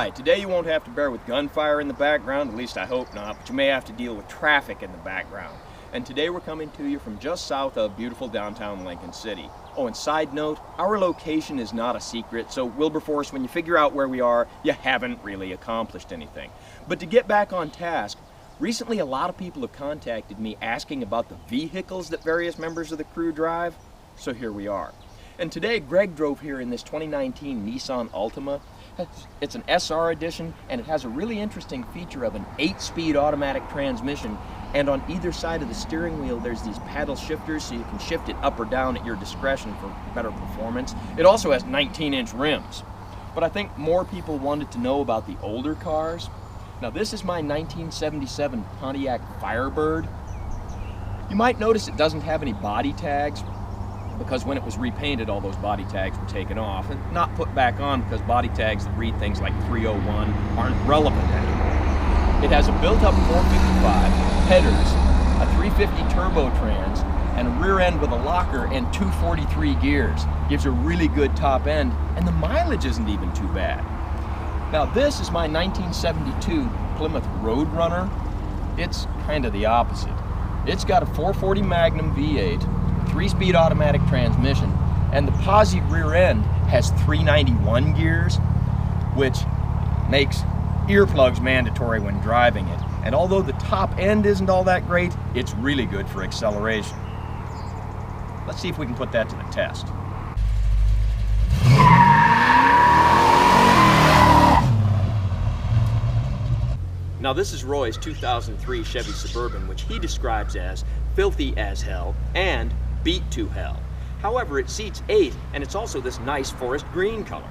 Hi, today you won't have to bear with gunfire in the background, at least I hope not, but you may have to deal with traffic in the background. And today we're coming to you from just south of beautiful downtown Lincoln City. Oh, and side note, our location is not a secret, so Wilberforce, when you figure out where we are, you haven't really accomplished anything. But to get back on task, recently a lot of people have contacted me asking about the vehicles that various members of the crew drive, so here we are. And today Greg drove here in this 2019 Nissan Altima. It's an SR edition, and it has a really interesting feature of an 8-speed automatic transmission, and on either side of the steering wheel there's these paddle shifters so you can shift it up or down at your discretion for better performance. It also has 19-inch rims. But I think more people wanted to know about the older cars. Now this is my 1977 Pontiac Firebird. You might notice it doesn't have any body tags, because when it was repainted, all those body tags were taken off and not put back on because body tags that read things like 301 aren't relevant anymore. It has a built-up 455, headers, a 350 turbo trans, and a rear end with a locker and 243 gears. Gives a really good top end, and the mileage isn't even too bad. Now this is my 1972 Plymouth Roadrunner. It's kind of the opposite. It's got a 440 Magnum V8, 3-speed automatic transmission, and the posi rear end has 391 gears, which makes earplugs mandatory when driving it. And although the top end isn't all that great, it's really good for acceleration. Let's see if we can put that to the test. Now this is Roy's 2003 Chevy Suburban, which he describes as filthy as hell and beat to hell. However, it seats 8, and it's also this nice forest green color.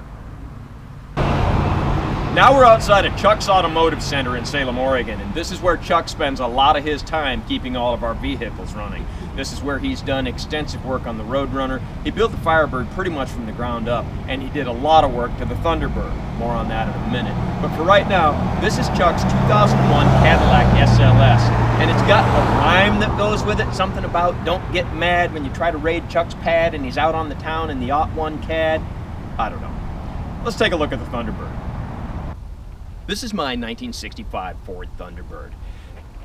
Now we're outside of Chuck's Automotive Center in Salem, Oregon, and this is where Chuck spends a lot of his time keeping all of our vehicles running. This is where he's done extensive work on the Roadrunner. He built the Firebird pretty much from the ground up, and he did a lot of work to the Thunderbird. More on that in a minute. But for right now, this is Chuck's 2001 Cadillac SLS, and it's got a rhyme that goes with it, something about don't get mad when you try to raid Chuck's pad and he's out on the town in the '01 Cad. I don't know. Let's take a look at the Thunderbird. This is my 1965 Ford Thunderbird.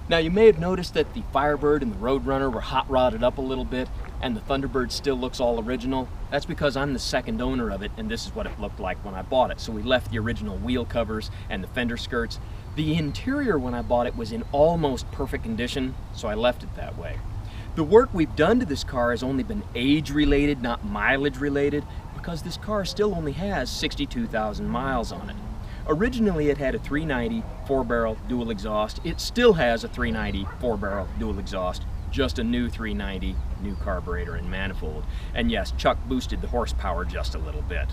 Now you may have noticed that the Firebird and the Roadrunner were hot rodded up a little bit, and the Thunderbird still looks all original. That's because I'm the second owner of it, and this is what it looked like when I bought it. So we left the original wheel covers and the fender skirts. The interior when I bought it was in almost perfect condition, so I left it that way. The work we've done to this car has only been age related, not mileage related, because this car still only has 62,000 miles on it. Originally it had a 390 4-barrel dual exhaust. It still has a 390 4-barrel dual exhaust, just a new 390, new carburetor and manifold. And yes, Chuck boosted the horsepower just a little bit.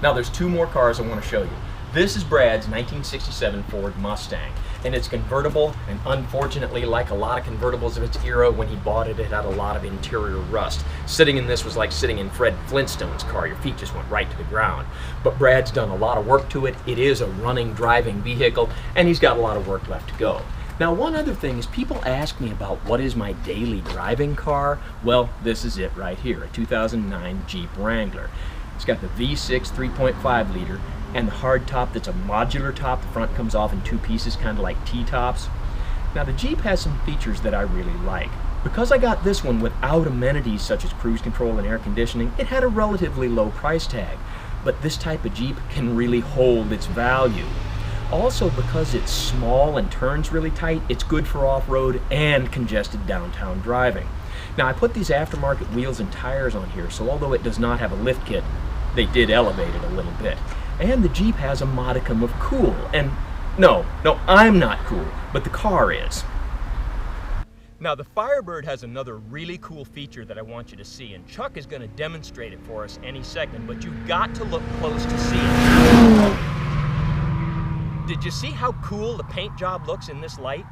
Now there's two more cars I want to show you. This is Brad's 1967 Ford Mustang, and it's convertible, and unfortunately, like a lot of convertibles of its era, when he bought it, it had a lot of interior rust. Sitting in this was like sitting in Fred Flintstone's car. Your feet just went right to the ground. But Brad's done a lot of work to it. It is a running, driving vehicle, and he's got a lot of work left to go. Now, one other thing is people ask me about what is my daily driving car. Well, this is it right here, a 2009 Jeep Wrangler. It's got the V6 3.5 liter, and the hard top that's a modular top. The front comes off in two pieces, kind of like T-tops. Now the Jeep has some features that I really like. Because I got this one without amenities such as cruise control and air conditioning, it had a relatively low price tag. But this type of Jeep can really hold its value. Also, because it's small and turns really tight, it's good for off-road and congested downtown driving. Now I put these aftermarket wheels and tires on here, so although it does not have a lift kit, they did elevate it a little bit. And the Jeep has a modicum of cool, and no, I'm not cool, but the car is. Now the Firebird has another really cool feature that I want you to see, and Chuck is going to demonstrate it for us any second, but you've got to look close to see it. Did you see how cool the paint job looks in this light?